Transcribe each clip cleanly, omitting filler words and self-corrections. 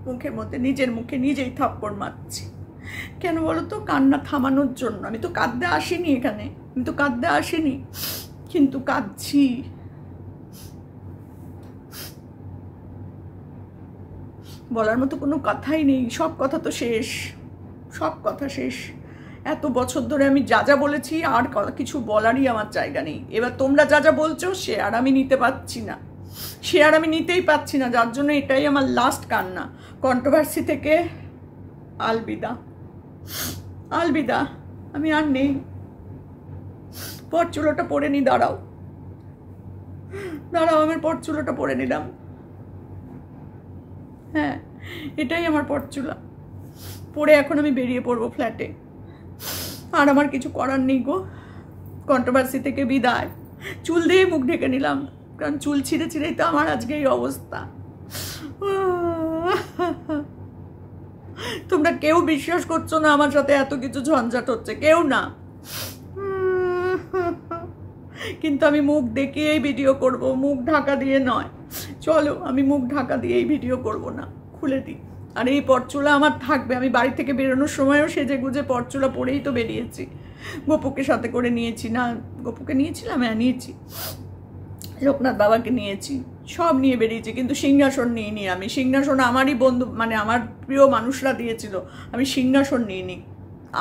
মুখের মধ্যে নিজের মুখে নিজেই থাপ্পড় মারছি। কেন বলো তো? কান্না থামানোর জন্য। আমি তো কাঁদতে আসিনি এখানে, আমি তো কাঁদতে আসিনি, কিন্তু কাঁদছি। বলার মতো কোনো কথাই নেই, সব কথা তো শেষ, সব কথা শেষ। এত বছর ধরে আমি যা যা বলেছি আর কিছু বলারই আমার জায়গা নেই। এবার তোমরা যা যা বলছো সে আর আমি নিতে পারছি না, সে আর আমি নিতেই পারছি না, যার জন্য এটাই আমার লাস্ট কান্না। কন্ট্রোভার্সি থেকে আলবিদা, আলবিদা, আমি আর নেই। পরচুলোটা পরে নি, দাঁড়াও দাঁড়াও, আমার পরচুলোটা পরে নিলাম। হ্যাঁ, এটাই আমার পরচুলা। পরে এখন আমি বেরিয়ে পড়বো ফ্ল্যাটে, আর আমার কিছু করার নেই গো। কন্ট্রোভার্সি থেকে বিদায়। চুল দিয়ে মুখ ঢেকে নিলাম, কারণ চুল ছিঁড়ে ছিঁড়েই তো আমার আজকে এই অবস্থা। তোমরা কেউ বিশ্বাস করছো না আমার সাথে এত কিছু ঝঞ্ঝাট হচ্ছে, কেউ না, কিন্তু আমি মুখ দেখিয়েই ভিডিও করব, মুখ ঢাকা দিয়ে নয়। চলো, আমি মুখ ঢাকা দিয়েই ভিডিও করব না, খুলে দিই। আর এই পরচুলা আমার থাকবে। আমি বাড়ি থেকে বেরোনোর সময়ও সেজে গুজে পরচুলা পরেই তো বেরিয়েছি। গোপুকে সাথে করে নিয়েছি, না গোপুকে নিয়েছিলাম, হ্যাঁ নিয়েছি, লোকনাথ বাবাকে নিয়েছি, সব নিয়ে বেরিয়েছি, কিন্তু সিংহাসন নিইনি আমি। সিংহাসন আমারই বন্ধু, মানে আমার প্রিয় মানুষরা দিয়েছিল, আমি সিংহাসন নিইনি।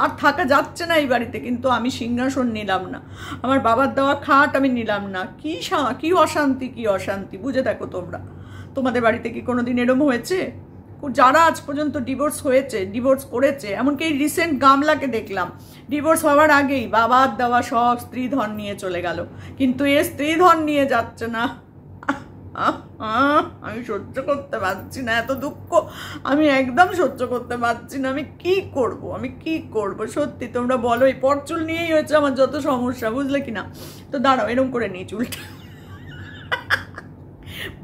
আর থাকা যাচ্ছে না এই বাড়িতে, কিন্তু আমি সিংহাসন নিলাম না, আমার বাবার দেওয়া খাট আমি নিলাম না। কি অশান্তি, কি অশান্তি, বুঝে দেখো তোমরা। তোমাদের বাড়িতে কি কোনোদিন এরম হয়েছে? যারা আজ পর্যন্ত ডিভোর্স হয়েছে, ডিভোর্স করেছে, এমনকি এই রিসেন্ট গামলাকে দেখলাম ডিভোর্স হওয়ার আগেই বাবার দেওয়া সব স্ত্রীধন নিয়ে চলে গেল, কিন্তু এ স্ত্রীধন নিয়ে যাচ্ছে না। আমি সহ্য করতে পারছি না এত দুঃখ, আমি একদম সহ্য করতে পারছি না। আমি কি করব, আমি কি করব? সত্যি তোমরা বলো, এই পরচুল নিয়েই হয়েছে আমার যত সমস্যা, বুঝলে কি না? তো দাঁড়াও, এরম করে নিই চুলটা।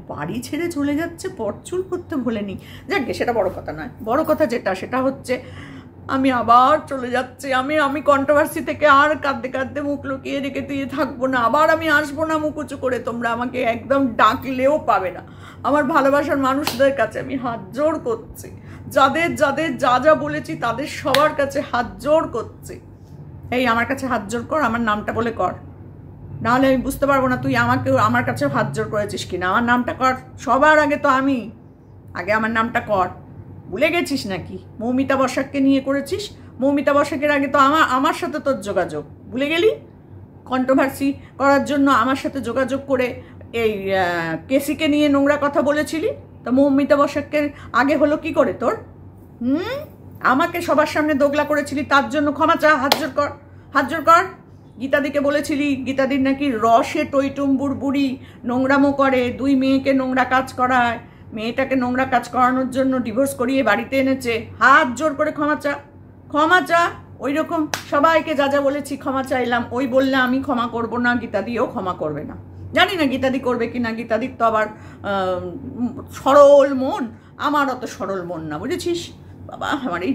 বাড়ি ছেড়ে চলে যাচ্ছে, পরচুল করতে ভোলেনি। যাকে সেটা বড় কথা নয়, বড় কথা যেটা সেটা হচ্ছে আমি আবার চলে যাচ্ছি। আমি কন্ট্রোভার্সি থেকে আর কাঁদতে কাঁদতে মুখ লুকিয়ে রেখে দিয়ে থাকবো না। আবার আমি আসবো না মুখ উঁচু করে, তোমরা আমাকে একদম ডাকলেও পাবে না। আমার ভালোবাসার মানুষদের কাছে আমি হাত জোড় করছি, যাদের যাদের যা যা বলেছি তাদের সবার কাছে হাত জোড় করছি। এই আমার কাছে হাত জোড় কর, আমার নামটা বলে কর, নাহলে আমি বুঝতে পারবো না তুই আমাকে আমার কাছেও হাত জোড় করেছিস কিনা। আমার নামটা কর, সবার আগে তো আমি, আগে আমার নামটা কর। ভুলে গেছিস নাকি মৌমিতা বসাককে নিয়ে করেছিস? মৌমিতা বসাকের আগে তো আমার সাথে তোর যোগাযোগ, ভুলে গেলি? কন্ট্রোভার্সি করার জন্য আমার সাথে যোগাযোগ করে এই কেসিকে নিয়ে নোংরা কথা বলেছিলি, তা মৌমিতা বসাককে আগে হলো কি করে তোর? আমাকে সবার সামনে দোগলা করেছিলি, তার জন্য ক্ষমা চা, হাত জোড় কর, হাত জোড় কর। গীতাদিকে বলেছিলি গীতাদির নাকি রসে টইটুম্বুর বুড়ি, নোংরামো করে, 2 মেয়েকে নোংরা কাজ করায়, মেয়েটাকে নোংরা কাজ করানোর জন্য ডিভোর্স করিয়ে বাড়িতে এনেছে। হাত জোর করে ক্ষমা চা, ক্ষমা চা। ওই রকম সবাইকে যা যা বলেছি ক্ষমা চাইলাম, ওই বললে আমি ক্ষমা করব না, গীতাদিও ক্ষমা করবে না। জানি না গীতাদি করবে কি না, গীতাদির তো আবার সরল মন, আমার অত সরল মন না, বুঝেছিস বাবা। আমার এই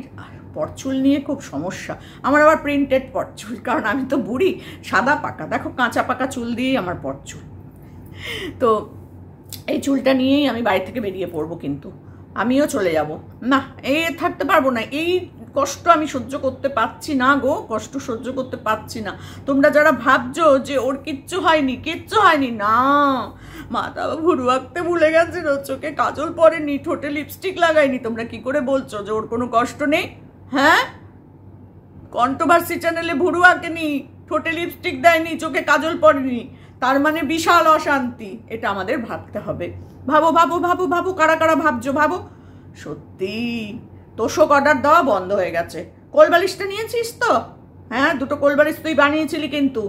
পরচুল নিয়ে খুব সমস্যা, আমার আবার প্রিন্টেড পরচুল, কারণ আমি তো বুড়ি, সাদা পাকা, দেখো কাঁচা পাকা চুল দিয়েই আমার পরচুল। তো এই চুলটা নিয়েই আমি বাড়ি থেকে বেরিয়ে পড়বো, কিন্তু আমিও চলে যাব না, থাকতে পারবো না। এই কষ্ট আমি সহ্য করতে পারছি না গো, কষ্ট সহ্য করতে পারছি না। তোমরা যারা ভাবছো যে ওর কিচ্ছু হয়নি, কিচ্ছু হয়নি না, মাথা ভুরু আঁকতে ভুলে গেছিল, চোখে কাজল পরেনি, ঠোঁটে লিপস্টিক লাগায়নি, তোমরা কি করে বলছো যে ওর কোনো কষ্ট নেই? হ্যাঁ, কন্ট্রোভার্সি চ্যানেলে ভুরু আঁকেনি, ঠোঁটে লিপস্টিক দেয়নি, চোখে কাজল পরেনি, তার মানে বিশাল অশান্তি। এটা আমাদের ভাবতে হবে। ভাবো ভাবো ভাবো ভাবো, কারা কারা ভাবছো ভাবো। সত্যি তোষক অর্ডার দেওয়া বন্ধ হয়ে গেছে। কোলবালিশটা নিয়েছিস তো? হ্যাঁ, 2টো কোলবালিশ তুই বানিয়েছিলি, কিন্তু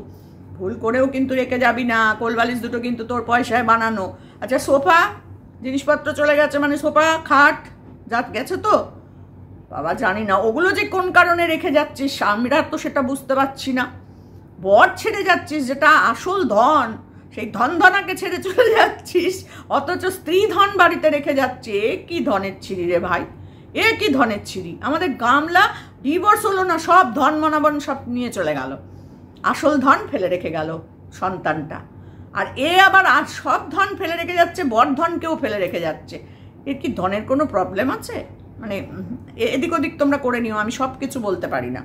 ভুল করেও কিন্তু রেখে যাবি না, কোলবালিশ 2টো কিন্তু তোর পয়সায় বানানো। আচ্ছা, সোফা জিনিসপত্র চলে গেছে, মানে সোফা খাট যা গেছে তো বাবা, জানি না ওগুলো যে কোন কারণে রেখে যাচ্ছিস, আমরা তো সেটা বুঝতে পারছি না। বর ছেড়ে যাচ্ছিস, যেটা আসল ধন, সেই ধনধনাকে ছেড়ে চলে যাচ্ছিস, অথচ স্ত্রী ধন বাড়িতে রেখে যাচ্ছে। এ কি ধনের ছিরি রে ভাই, এ কি ধনের ছিরি? আমাদের গামলা ডিভোর্স হলো না, সব ধন মনাবন সব নিয়ে চলে গেল, আসল ধন ফেলে রেখে গেল সন্তানটা। আর এ আবার সব ধন ফেলে রেখে যাচ্ছে, বর ধনকেও ফেলে রেখে যাচ্ছে। এর কি ধনের কোনো প্রবলেম আছে? মানে এদিক ওদিক তোমরা করে নিও, আমি সব কিছু বলতে পারি না।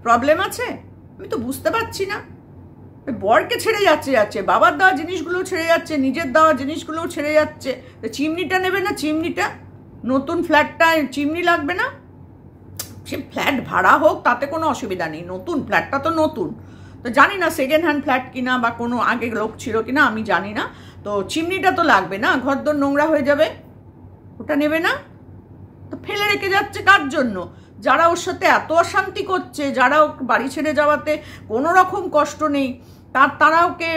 প্রবলেম আছে? আমি তো বুঝতে পারছি না। বরকে ছেড়ে যাচ্ছে, বাবার দেওয়া জিনিসগুলো ছেড়ে যাচ্ছে, নিজের দেওয়া জিনিসগুলোও ছেড়ে যাচ্ছে। তো চিমনিটা নেবে না? চিমনিটা, নতুন ফ্ল্যাটটায় চিমনি লাগবে না? সে ফ্ল্যাট ভাড়া হোক, তাতে কোনো অসুবিধা নেই, নতুন ফ্ল্যাটটা তো নতুন। তো জানি না সেকেন্ড হ্যান্ড ফ্ল্যাট কিনা বা কোনো আগে লোক ছিল কিনা, আমি জানি না। তো চিমনিটা তো লাগবে না, ঘরদোর নোংরা হয়ে যাবে, ওটা নেবে না? তো ফেলে রেখে যাচ্ছে কার জন্য? যারা ওর সাথে এত অশান্তি করছে, যারা বাড়ি ছেড়ে যাওয়াতে কোনো রকম কষ্ট নেই, তারা ওকে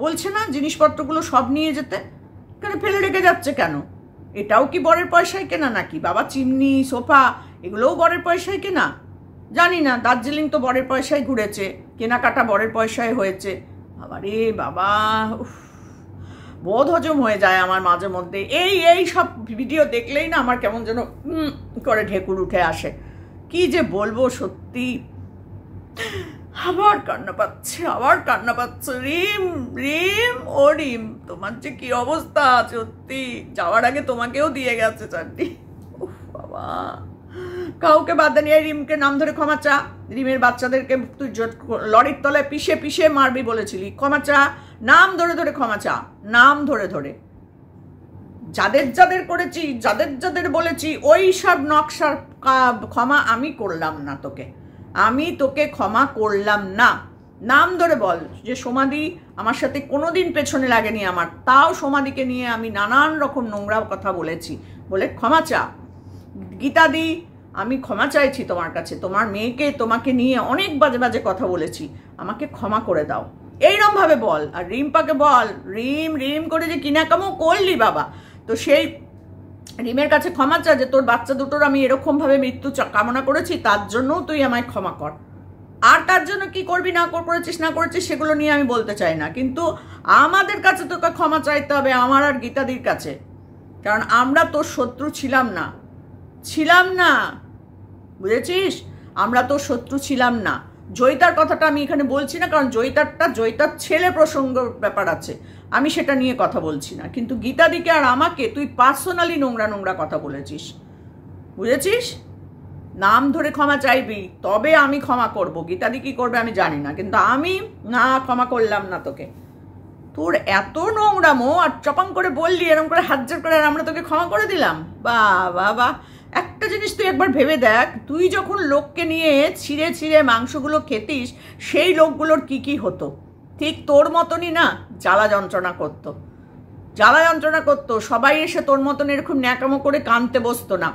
বলছে না জিনিসপত্রগুলো সব নিয়ে যেতে? কেন ফেলে রেখে যাচ্ছে কেন? এটাও কি বরের পয়সায় কেনা নাকি? বাবা চিমনি, সোফা, এগুলোও বরের পয়সায় কেনা? জানি না। দার্জিলিং তো বরের পয়সায় ঘুরেছে, কেনাকাটা বরের পয়সায় হয়েছে। বাবা রে বাবা, বোধ হজম হয়ে যায় আমার মাঝে মধ্যে। এই সব ভিডিও দেখলেই না আমার কেমন যেন করে ঢেকুর উঠে আসে। কি যে বলবো, সত্যি আবার কান্না পাচ্ছে। রিম রিম, ও রিম, তোমার যে কি অবস্থা, সত্যি যাওয়ার আগে তোমাকেও দিয়ে গেছে চারটি। বাবা, কাউকে বাদ নিয়ে রিমকে নাম ধরে ক্ষমা চা। রিমের বাচ্চাদেরকে তুই লরির তলায় পিষে মারবি বলেছিলি, ক্ষমা চা। নাম ধরে ক্ষমা চা, নাম ধরে। যাদের করেছি, যাদের বলেছি, ওই সব নকশার ক্ষমা আমি করলাম না তোকে, আমি তোকে ক্ষমা করলাম না। নাম ধরে বল যে সোমাদি আমার সাথে কোনোদিন পেছনে লাগেনি আমার, তাও সোমাদিকে নিয়ে আমি নানান রকম নোংরা কথা বলেছি, বলে ক্ষমা চা। গীতাদি, আমি ক্ষমা চাইছি তোমার কাছে, তোমার মেয়েকে, তোমাকে নিয়ে অনেক বাজে কথা বলেছি, আমাকে ক্ষমা করে দাও, এইরকম ভাবে বল। আর রিম্পাকে বল, রিম করে যে কিনাকামো করলি বাবা, তো সেই রিমের কাছে ক্ষমা চা যে তোর বাচ্চা দুটোর আমি এরকম ভাবে মৃত্যু কামনা করেছি, তার জন্যও তুই আমায় ক্ষমা কর। আর তার জন্য কি করবি না করেছিস সেগুলো নিয়ে আমি বলতে চাই না, কিন্তু আমাদের কাছে তোকে ক্ষমা চাইতে হবে, আমার আর গীতাদির কাছে, কারণ আমরা তোর শত্রু ছিলাম না, বুঝেছিস? আমরা তোর শত্রু ছিলাম না। জয়িতার কথাটা আমি এখানে বলছি না, কারণ জয়িতার ছেলে প্রসঙ্গ ব্যাপার আছে, আমি সেটা নিয়ে কথা বলছি না। কিন্তু গীতাদিকে আর আমাকে তুই পার্সোনালি নোংরা কথা বলেছিস, বুঝেছিস? নাম ধরে ক্ষমা চাইবি, তবে আমি ক্ষমা করব। গীতাদি কি করবে আমি জানি না, কিন্তু আমি না ক্ষমা করলাম না তোকে। তোর এত নোংরামো, আর চপাং করে বললি এরকম করে হাত জোর করে, আর আমরা তোকে ক্ষমা করে দিলাম। বাবা, একটা জিনিস তুই একবার ভেবে দেখ, তুই যখন লোককে নিয়ে ছিঁড়ে মাংসগুলো খেতিস, সেই লোকগুলোর কি হতো? ঠিক তোর মতনই না, জ্বালা যন্ত্রণা করতো। সবাই এসে তোর মতন এরকম ন্যাকামো করে কানতে বসতো না।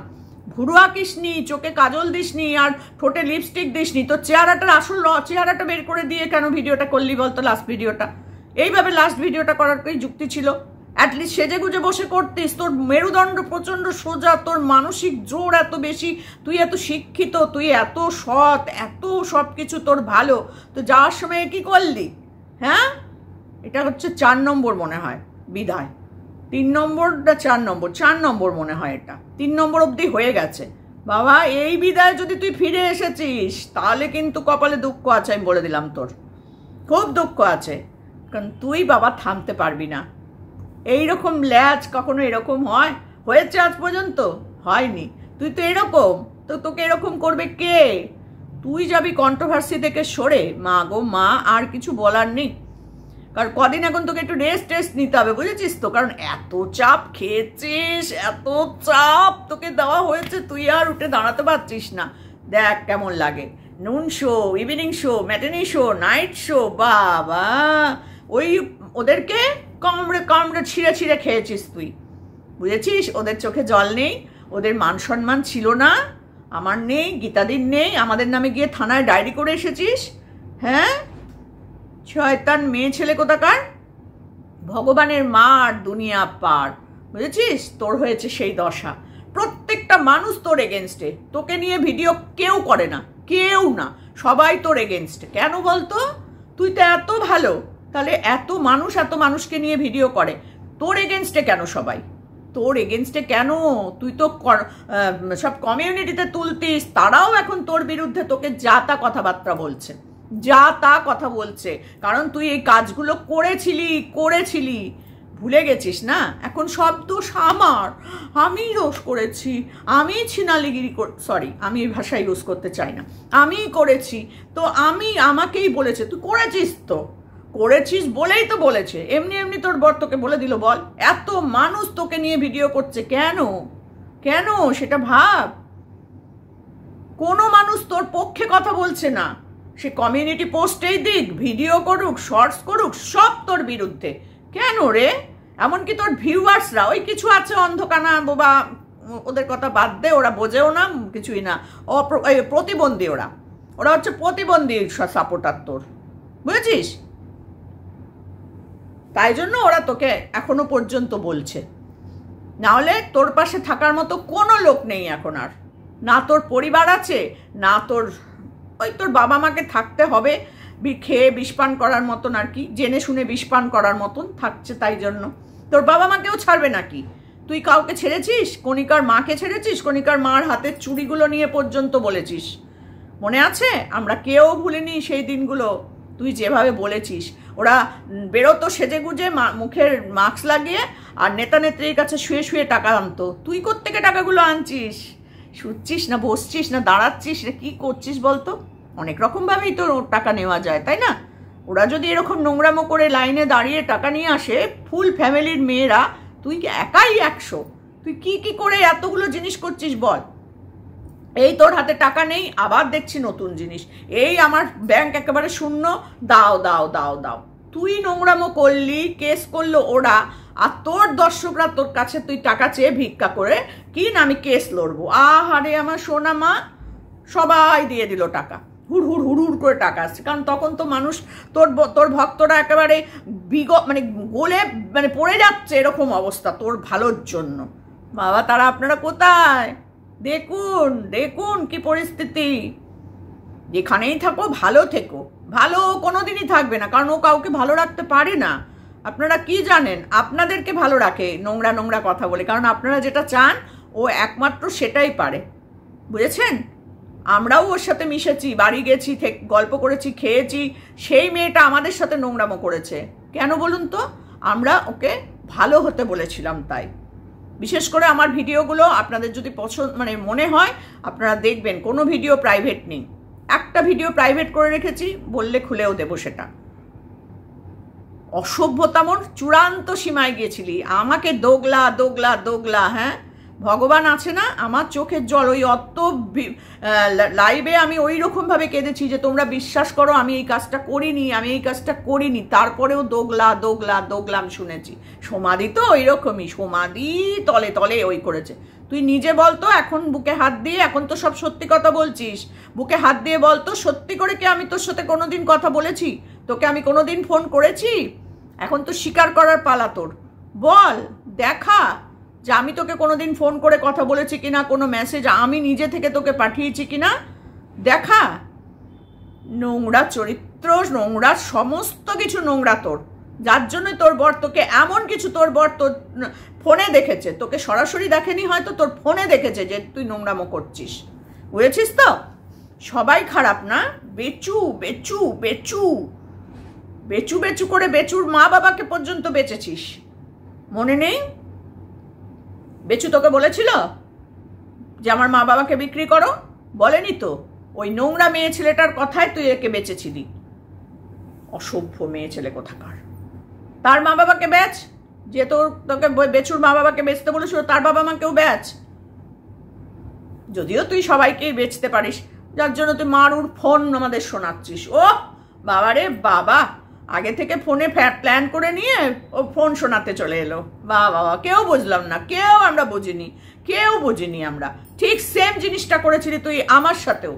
ভুরু আঁকিসনি, চোখে কাজল দিসনি, আর ঠোঁটে লিপস্টিক দিসনি, তোর চেহারাটার আসল চেহারাটা বের করে দিয়ে কেন ভিডিওটা করলি বলতো? লাস্ট ভিডিওটা এইভাবে লাস্ট ভিডিওটা করার কি যুক্তি ছিল? অ্যাটলিস্ট সেজে গুজে বসে করতিস। তোর মেরুদণ্ড প্রচন্ড সোজা, তোর মানসিক জোর এত বেশি, তুই এত শিক্ষিত, তুই এত সৎ, এত সব কিছু তোর ভালো, তো যাওয়ার সময় কি করলি? হ্যাঁ, এটা হচ্ছে 4 নম্বর মনে হয় বিদায়। 3 নম্বর না 4 নম্বর মনে হয়, এটা 3 নম্বর অবধি হয়ে গেছে। বাবা, এই বিদায় যদি তুই ফিরে এসেছিস, তাহলে কিন্তু কপালে দুঃখ আছে, আমি বলে দিলাম, তোর খুব দুঃখ আছে, কারণ তুই বাবা থামতে পারবি না। এইরকম ল্যাচ কখনো এরকম হয়েছে আজ পর্যন্ত? হয়নি। তুই তো এরকম, তো তোকে এরকম করবে কে? তুই যাবি কন্ট্রোভার্সি থেকে সরে, মা গো মা, আর কিছু বলার নেই। কারণ কদিন এখন তোকে একটু রেস্ট নিতে হবে, বুঝেছিস তো? কারণ এত চাপ খেয়েছিস, এত চাপ তোকে দেওয়া হয়েছে, তুই আর উঠে দাঁড়াতে পারছিস না। দেখ কেমন লাগে, নুন show, evening show, matinee show, night show, বাবা, ওই ওদেরকে কামড়ে ছিঁড়ে খেয়েছিস তুই, বুঝেছিস? ওদের চোখে জল নেই, ওদের মান সম্মান ছিল না, আমার নেই, গীতাদির নেই, আমাদের নামে গিয়ে থানায় ডায়েরি করে এসেছিস। হ্যাঁ, শয়তান মেয়ে ছেলে কোথাকার, ভগবানের মার দুনিয়া পার, বুঝেছিস? তোর হয়েছে সেই দশা। প্রত্যেকটা মানুষ তোর এগেনস্টে, তোকে নিয়ে ভিডিও কেউ করে না, কেউ না, সবাই তোর এগেনস্টে। কেন বলতো? তুই তো এত ভালো, তাহলে এত মানুষকে নিয়ে ভিডিও করে, তোর এগেনস্টে কেন সবাই? তোর এগেনস্টে কেন? তুই তো সব কমিউনিটিতে তুলতিস, তারাও এখন তোর বিরুদ্ধে তোকে যা তা কথাবার্তা বলছে, কারণ তুই এই কাজগুলো করেছিলি। ভুলে গেছিস না, এখন সব দোষ আমার, আমি দোষ করেছি, আমি ছিনালিগিরি সরি আমি এই ভাষা ইউজ করতে চাই না, আমি করেছি, তো আমাকেই বলেছে, তুই করেছিস তো, করেছিস বলেই তো বলেছে, এমনি এমনি তোর বর তোকে বলে দিল বল? এত মানুষ তোকে নিয়ে ভিডিও করছে কেন? কেন সেটা ভাব। কোনো মানুষ তোর পক্ষে কথা বলছে না, সে কমিউনিটি পোস্টেই দিক, ভিডিও করুক, শর্টস করুক, সব তোর বিরুদ্ধে। কেন রে? এমনকি তোর ভিউয়ার্সরা ওই কিছু আছে অন্ধকানা বোবা, ওদের কথা বাদ দে, ওরা বোঝেও না কিছুই না, প্রতিবন্ধী, ওরা হচ্ছে প্রতিবন্ধী সাপোর্টার তোর, বুঝেছিস? তাই জন্য ওরা তোকে এখনো পর্যন্ত বলছে, নাহলে তোর পাশে থাকার মতো কোনো লোক নেই এখন আর, না তোর পরিবার আছে, না তোর তোর বাবা মাকে থাকতে হবে খেয়ে বিষপান করার মতন, আর কি জেনে শুনে বিষপান করার মতন থাকছে, তাই জন্য তোর বাবা মাকেও ছাড়বে নাকি? তুই কাউকে ছেড়েছিস? কণিকার মাকে ছেড়েছিস, কণিকার মার হাতের চুড়িগুলো নিয়ে পর্যন্ত বলেছিস, মনে আছে? আমরা কেউ ভুলিনি সেই দিনগুলো, তুই যেভাবে বলেছিস। ওরা বেরোতো সেজে গুজে, মুখের মাস্ক লাগিয়ে, আর নেতা নেত্রীর কাছে শুয়ে শুয়ে টাকা আনতো। তুই কোত্থেকে টাকাগুলো আনছিস? শুচ্ছিস না বসছিস না দাঁড়াচ্ছিস না, কি করছিস বলতো? অনেক রকমভাবেই তো টাকা নেওয়া যায়, তাই না? ওরা যদি এরকম নোংরামো করে লাইনে দাঁড়িয়ে টাকা নিয়ে আসে, ফুল ফ্যামিলির মেয়েরা, তুই একাই 100, তুই কি কি করে এতগুলো জিনিস করছিস বল? এই তোর হাতে টাকা নেই, আবার দেখছি নতুন জিনিস, এই আমার ব্যাংক একেবারে শূন্য, দাও দাও দাও দাও। তুই নোংরামো করলি, কেস করলো ওরা, আর তোর দর্শকরা তোর কাছে তুই টাকা চেয়ে ভিক্ষা করে কিন, আমি কেস লড়বো। আহারে আমার সোনা মা, সবাই দিয়ে দিল টাকা, হুড় হুড় হুড় হুড় করে টাকা আসছে, কারণ তখন তো মানুষ তোর ভক্তরা একেবারে মানে গোলে মানে পড়ে যাচ্ছে, এরকম অবস্থা তোর ভালোর জন্য। বাবা তারা আপনারা কোথায়? দেখুন দেখুন কি পরিস্থিতি। যেখানেই থাকো ভালো থেকো, ভালো কোনোদিনই থাকবে না, কারণ ও কাউকে ভালো রাখতে পারে না। আপনারা কি জানেন? আপনাদেরকে ভালো রাখে নোংরা নোংরা কথা বলে, কারণ আপনারা যেটা চান ও একমাত্র সেটাই পারে, বুঝেছেন? আমরাও ওর সাথে মিশেছি, বাড়ি গেছি, গল্প করেছি, খেয়েছি, সেই মেয়েটা আমাদের সাথে নোংরামো করেছে। কেন বলুন তো? আমরা ওকে ভালো হতে বলেছিলাম। তাই বিশেষ করে আমার ভিডিওগুলো আপনাদের যদি পছন্দ মানে মনে হয়, আপনারা দেখবেন কোনো ভিডিও প্রাইভেট নেই, একটা ভিডিও প্রাইভেট করে রেখেছি, বললে খুলেও দেবো সেটা। অসভ্যতামর চূড়ান্ত সীমায় গিয়েছিলি, আমাকে দোগলা দোগলা দোগলা। হ্যাঁ, ভগবান আছে না, আমার চোখের জল, ওই অত লাইভে আমি ওই রকমভাবে কেঁদেছি যে তোমরা বিশ্বাস করো আমি এই কাজটা করিনি, তারপরেও দোগলা দোগলা দোগলাম শুনেছি। সমাধি তো ওই রকমই, সমাধি তলে তলে ওই করেছে। তুই নিজে বলতো, এখন বুকে হাত দিয়ে, এখন তো সব সত্যি কথা বলছিস, বুকে হাত দিয়ে বলতো সত্যি করে কি আমি তোর সাথে কোনোদিন কথা বলেছি? তোকে আমি কোনোদিন ফোন করেছি? এখন তো স্বীকার করার পালা তোর, বল, দেখা যে আমি তোকে কোনোদিন ফোন করে কথা বলেছি কিনা, কোনো মেসেজ আমি নিজে থেকে তোকে পাঠিয়েছি কিনা, দেখা। নোংরা চরিত্র, নোংরা সমস্ত কিছু নোংরা তোর, যার জন্য তোর বর তোকে এমন কিছু, তোর বর তোর ফোনে দেখেছে, তোকে সরাসরি দেখেনি হয়তো, তোর ফোনে দেখেছে যে তুই নোংরামো করছিস, বুঝেছিস তো? সবাই খারাপ না, বেচু বেচু বেচু বেচু বেচু করে বেচুর মা বাবাকে পর্যন্ত বেচেছিস, মনে নেই? বেচু তোকে বলেছিল যে আমার মা বাবাকে বিক্রি করো? বলেনি তো। ওই নোংরা মেয়ে ছেলেটার কথায় তুই একে বেচেছিলি। অসভ্য মেয়ে ছেলে কোথাকার। তার মা বাবাকে বেচ, যে তোকে বেচুর মা বাবাকে বেচতে বলেছিল তার বাবা মাকেও বেচ। যদিও তুই সবাইকেই বেচতে পারিস, যার জন্য তুই মারুর ফোন আমাদের শোনাচ্ছিস। ও বাবারে বাবা, আগে থেকে ফোনে প্ল্যান করে নিয়ে ও ফোন শোনাতে চলে এলো। বাবা, কেউ বুঝলাম না, কেউ আমরা বুঝিনি আমরা। ঠিক সেম জিনিসটা করেছিলি তুই আমার সাথেও।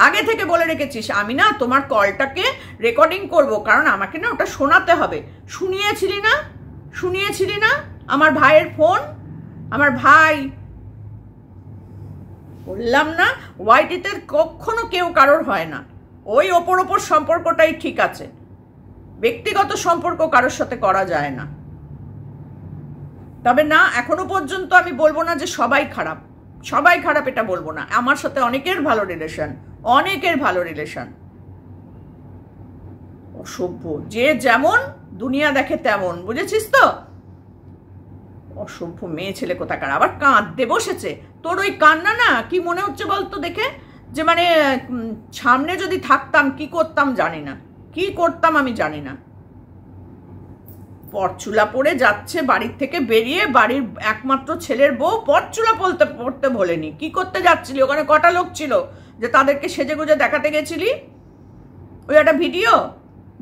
আগে থেকে বলে রেখেছিস আমি না তোমার কলটাকে রেকর্ডিং করব, কারণ আমাকে না ওটা শোনাতে হবে। শুনিয়েছিলি না আমার ভাইয়ের ফোন? আমার ভাই, বললাম না ওয়াইটিতে কখনো কেউ কারোর হয় না, ওই ওপর সম্পর্কটাই ঠিক আছে, ব্যক্তিগত সম্পর্ক কারোর সাথে করা যায় না। তবে না, এখনো পর্যন্ত আমি বলবো না যে সবাই খারাপ, এটা বলবো না। আমার সাথে অনেকের ভালো রিলেশন। অসভ্য, যে যেমন দুনিয়া দেখে তেমন, বুঝেছিস তো? অসভ্য মেয়ে ছেলে কোথাকার, আবার কাঁদতে বসেছে। তোর ওই কান্না না কি মনে হচ্ছে বলতো দেখে, যে মানে সামনে যদি থাকতাম কি করতাম জানি না, কি করতাম আমি জানি না। পরচুলা পরে যাচ্ছে বাড়ির থেকে বেরিয়ে, বাড়ির একমাত্র ছেলের বউ পরচুলা পড়তে ভোলেনি। কি করতে যাচ্ছিলি ওখানে? কটা লোক ছিল যে তাদেরকে সেজে গুজে দেখাতে গেছিলি? ওই একটা ভিডিও।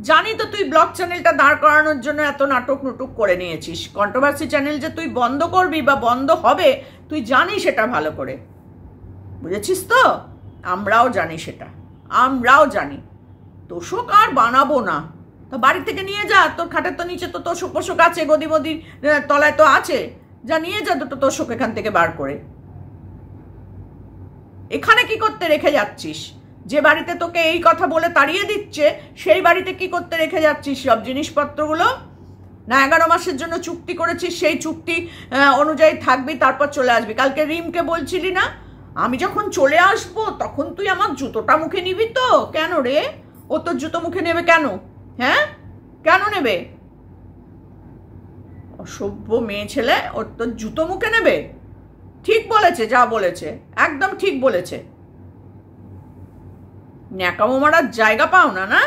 জানি তো তুই ব্লগ চ্যানেলটা দাঁড় করানোর জন্য এত নাটক নুটুক করে নিয়েছিস। কন্ট্রোভার্সি চ্যানেল যে তুই বন্ধ করবি বা বন্ধ হবে তুই জানিস সেটা ভালো করে, বুঝেছিস তো? আমরাও জানি সেটা, আমরাও জানি। তোষক আর বানাবো না, তো বাড়ি থেকে নিয়ে যা, তোর খাটের তো নিচে তো তোষক পোষক আছে, গদি মদির তলায় তো আছে, যা নিয়ে যা দুটো তোষক এখান থেকে বার করে। এখানে কি করতে রেখে যাচ্ছিস? যে বাড়িতে তোকে এই কথা বলে তাড়িয়ে দিচ্ছে সেই বাড়িতে কি করতে রেখে যাচ্ছিস সব জিনিসপত্রগুলো? না 11 মাসের জন্য চুক্তি করেছিস, সেই চুক্তি অনুযায়ী থাকবি, তারপর চলে আসবি। কালকে রিমকে বলছিলি না আমি যখন চলে আসবো তখন তুই আমার জুতোটা মুখে নিবি তো? কেন রে, ও তোর জুতো মুখে নেবে কেন? হ্যাঁ, কেন নেবে? অসভ্য মেয়ে ছেলে, ওর তোর জুতো মুখে নেবে? ঠিক বলেছে, যা বলেছে একদম ঠিক বলেছে। ন্যাকামো মারার জায়গা পাও না, না?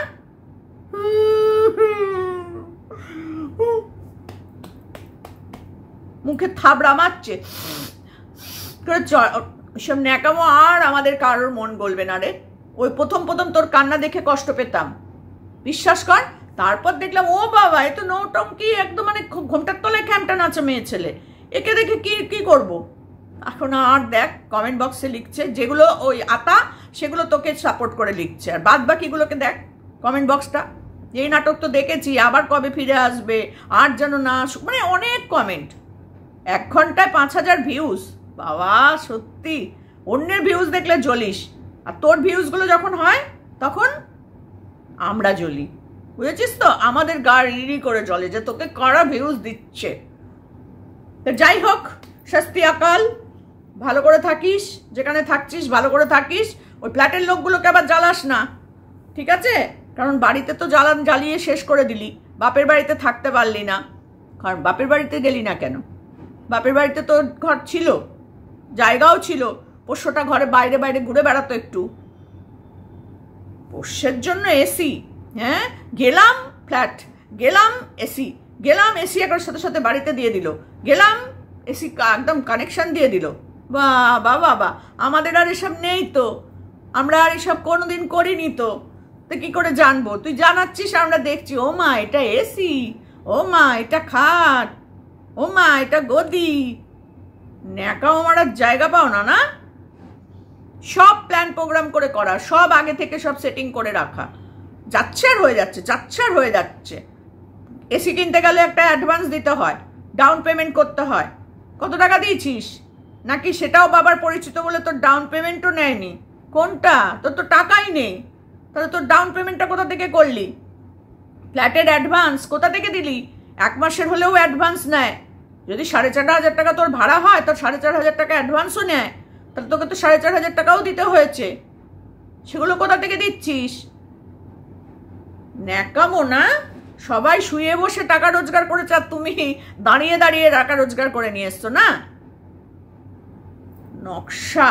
মুখে থাবড়া মারছে সব ন্যাকামো। আর আমাদের কারোর মন গলবে না রে। ওই প্রথম তোর কান্না দেখে কষ্ট পেতাম, বিশ্বাস কর। তারপর দেখলাম ও বাবা, এ তো নৌটঙ্কি একদম, মানে ঘোমটার তলায় খ্যামটা নাচে মেয়ে ছেলে, একে দেখে কি করব এখন? আর দেখ কমেন্ট বক্সে লিখছে যেগুলো ওই আতা, সেগুলো তোকে সাপোর্ট করে লিখছে, আর বাদ বাকিগুলোকে দেখ কমেন্ট বক্সটা। এই নাটক তো দেখেছি, আবার কবে ফিরে আসবে, আর যেন না, মানে অনেক কমেন্ট। 1 ঘন্টায় 5000 ভিউজ। বাবা সত্যি, অন্যের ভিউজ দেখলে জ্বলিস, আর তোর ভিউজগুলো যখন হয় তখন আমরা জ্বলি, বুঝেছিস তো? আমাদের গা রিরি করে জ্বলে যে তোকে কারা ভিউজ দিচ্ছে। তো যাই হোক, শাস্তি আকাল, ভালো করে থাকিস, যেখানে থাকছিস ভালো করে থাকিস। ওই ফ্ল্যাটের লোকগুলোকে আবার জ্বালাস না, ঠিক আছে? কারণ বাড়িতে তো জ্বালিয়ে শেষ করে দিলি, বাপের বাড়িতে থাকতে পারলি না। কারণ বাপের বাড়িতে গেলি না কেন? বাপের বাড়িতে তো ঘর ছিল, জায়গাও ছিল, পোষ্যটা ঘরে বাইরে বাইরে ঘুরে বেড়াতো একটু। পোষ্যের জন্য এসি, হ্যাঁ, গেলাম ফ্ল্যাট, গেলাম এসি, গেলাম এসি একবার সাথে সাথে বাড়িতে দিয়ে দিল, গেলাম এসি একদম কানেকশন দিয়ে দিল। বাবা বাবা, আমাদের আর এসব নেই তো, আমরা আর এসব কোনোদিন করিনি তো কি করে জানবো? তুই জানাচ্ছিস, আমরা দেখছি, ও মা এটা এসি, ও মা এটা খাট, ও মা এটা গদি। ন্যাকাও মারার জায়গা পাও না, না? সব প্ল্যান প্রোগ্রাম করে করা, সব আগে থেকে সব সেটিং করে রাখা, যাচ্ছে আর হয়ে যাচ্ছে, যাচ্ছে আর হয়ে যাচ্ছে। এসি কিনতে গেলে একটা অ্যাডভান্স দিতে হয়, ডাউন পেমেন্ট করতে হয়। কত টাকা দিয়েছিস? নাকি সেটাও বাবার পরিচিত বলে তোর ডাউন পেমেন্টও নেয়নি? কোনটা? তোর তো টাকাই নেই, তাহলে তোর ডাউন পেমেন্টটা কোথা থেকে করলি? ফ্ল্যাটের অ্যাডভান্স কোথা থেকে দিলি? 1 মাসের হলেও অ্যাডভান্স নেয়। যদি 4500 টাকা তোর ভাড়া হয়, তোর 4500 টাকা অ্যাডভান্সও নেয়, তাহলে তোকে তো 4500 টাকাও দিতে হয়েছে। সেগুলো কোথা থেকে দিচ্ছিস? ন্যাকামো না? সবাই শুয়ে বসে টাকা রোজগার করেছে, আর তুমি দাঁড়িয়ে দাঁড়িয়ে টাকা রোজগার করে নিয়ে এসছো, না? নকশা।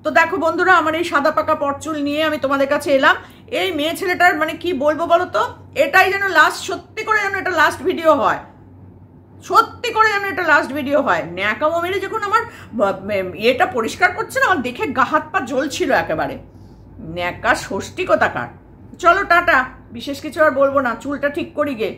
তো দেখো বন্ধুরা, আমার এই সাদা পাকা পরচুল নিয়ে আমি তোমাদের কাছে এলাম। এই মেয়ে ছেলেটার মানে কি বলবো বলো তো, এটাই যেন লাস্ট, সত্যি করে যেন এটা লাস্ট ভিডিও হয়, সত্যি করে যেন এটা লাস্ট ভিডিও হয়। ন্যাকামো মেরে যখন আমার এটা পরিষ্কার করছে না, আমার দেখে গা হাত পা জ্বলছিল একেবারে। ন্যাকা ষষ্ঠী কোথাকার। চলো টাটা, বিশেষ কিছু আর বলবো না, চুলটা ঠিক করি গে।